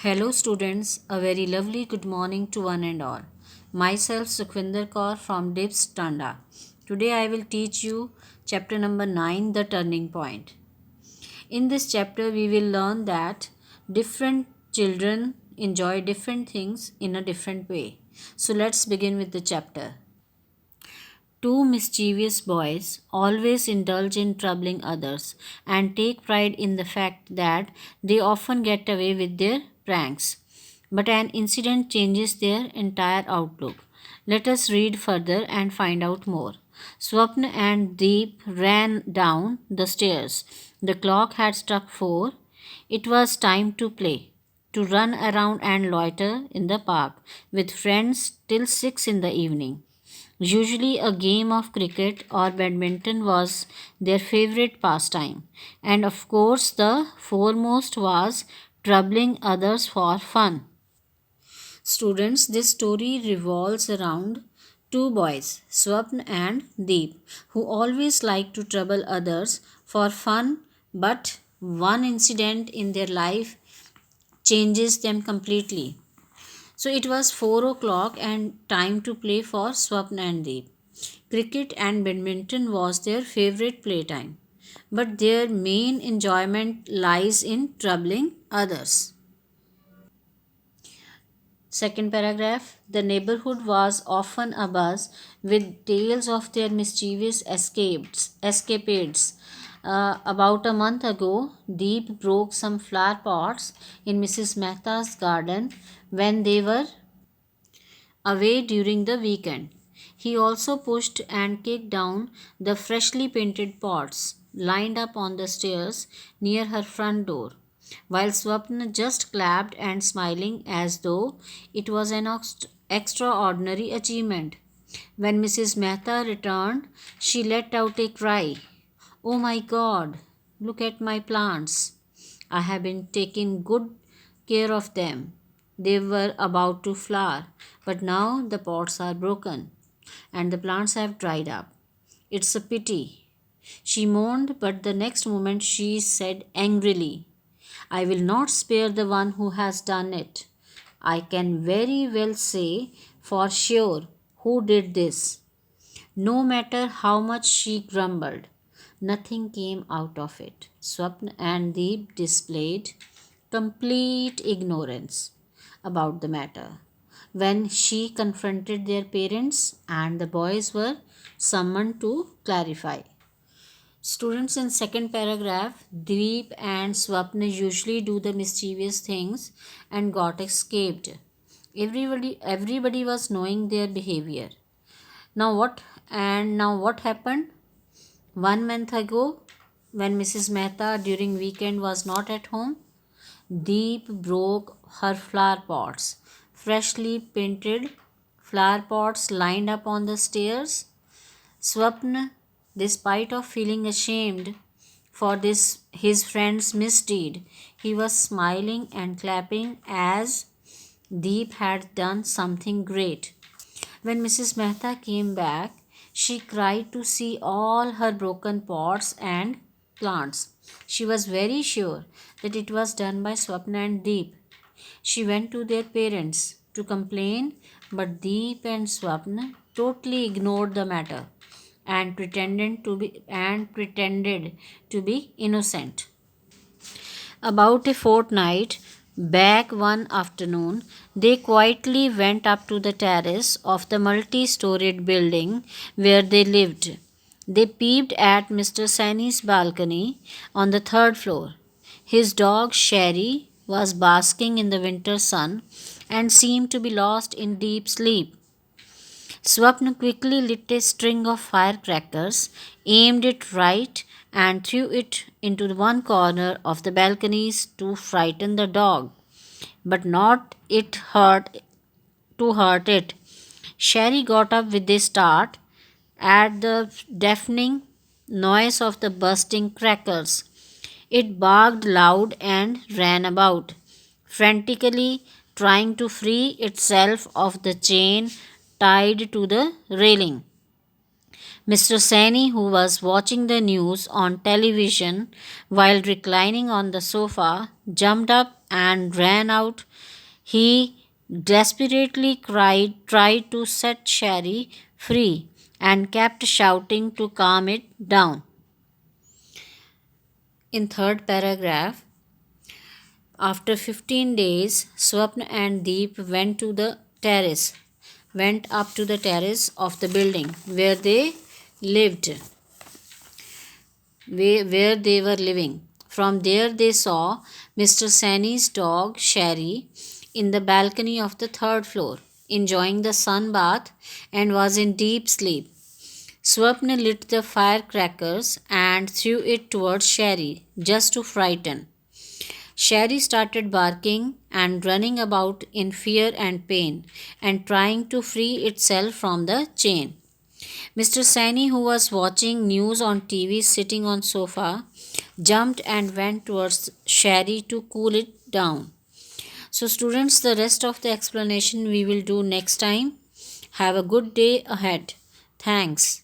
Hello students, a very lovely good morning to one and all. Myself Sukhvinder Kaur from DIPS Tanda. Today I will teach you chapter number 9, The Turning Point. In this chapter we will learn that different children enjoy different things in a different way. So let's begin with the chapter. Two mischievous boys always indulge in troubling others and take pride in the fact that they often get away with their pranks. But an incident changes their entire outlook. Let us read further and find out more. Swapna and Deep ran down the stairs. The clock had struck 4. It was time to play, to run around and loiter in the park with friends till 6 in the evening. Usually, a game of cricket or badminton was their favorite pastime, and of course, the foremost was troubling others for fun. Students, this story revolves around two boys, Swapn and Deep, who always like to trouble others for fun, but one incident in their life changes them completely. So it was 4 o'clock and time to play for Swapna and Deep. Cricket and badminton was their favorite playtime, but their main enjoyment lies in troubling others. Second paragraph. The neighborhood was often abuzz with tales of their mischievous escapades. About a month ago, Deep broke some flower pots in Mrs. Mehta's garden when they were away during the weekend. He also pushed and kicked down the freshly painted pots lined up on the stairs near her front door, while Swapna just clapped and smiling as though it was an extraordinary achievement. When Mrs. Mehta returned, she let out a cry. Oh my God, look at my plants. I have been taking good care of them. They were about to flower, but now the pots are broken and the plants have dried up. It's a pity. She moaned, but the next moment she said angrily, I will not spare the one who has done it. I can very well say for sure who did this. No matter how much she grumbled, nothing came out of it. Swapna and Deep displayed complete ignorance about the matter. When she confronted their parents, and the boys were summoned to clarify. Students in second paragraph, Deep and Swapna usually do the mischievous things and got escaped. Everybody was knowing their behavior. Now what happened? 1 month ago, when Mrs. Mehta during weekend was not at home, Deep broke her flower pots. Freshly painted flower pots lined up on the stairs. Swapna, despite of feeling ashamed for this his friend's misdeed, he was smiling and clapping as Deep had done something great. When Mrs. Mehta came back, she cried to see all her broken pots and plants. She was very sure that it was done by Swapna and Deep. She went to their parents to complain, but Deep and Swapna totally ignored the matter and pretended to be innocent. About a fortnight back one afternoon, they quietly went up to the terrace of the multi storied building where they lived. They peeped at Mr. Sani's balcony on the third floor. His dog Sherry was basking in the winter sun and seemed to be lost in deep sleep. Swapna quickly lit a string of firecrackers, aimed it right, and threw it into one corner of the balconies to frighten the dog, but not it hurt to hurt it. Sherry got up with a start at the deafening noise of the bursting crackers. It barked loud and ran about, frantically trying to free itself of the chain tied to the railing. Mr. Sani, who was watching the news on television while reclining on the sofa, jumped up and ran out. He desperately tried to set Sherry free and kept shouting to calm it down. In third paragraph, after 15 days, Swapna and Deep went up to the terrace of the building lived, where they were living. From there, they saw Mr. Sani's dog Sherry in the balcony of the third floor, enjoying the sun bath, and was in deep sleep. Swapna lit the firecrackers and threw it towards Sherry, just to frighten. Sherry started barking and running about in fear and pain, and trying to free itself from the chain. Mr. Sani, who was watching news on TV sitting on sofa, jumped and went towards Sherry to cool it down. So, students, the rest of the explanation we will do next time. Have a good day ahead. Thanks.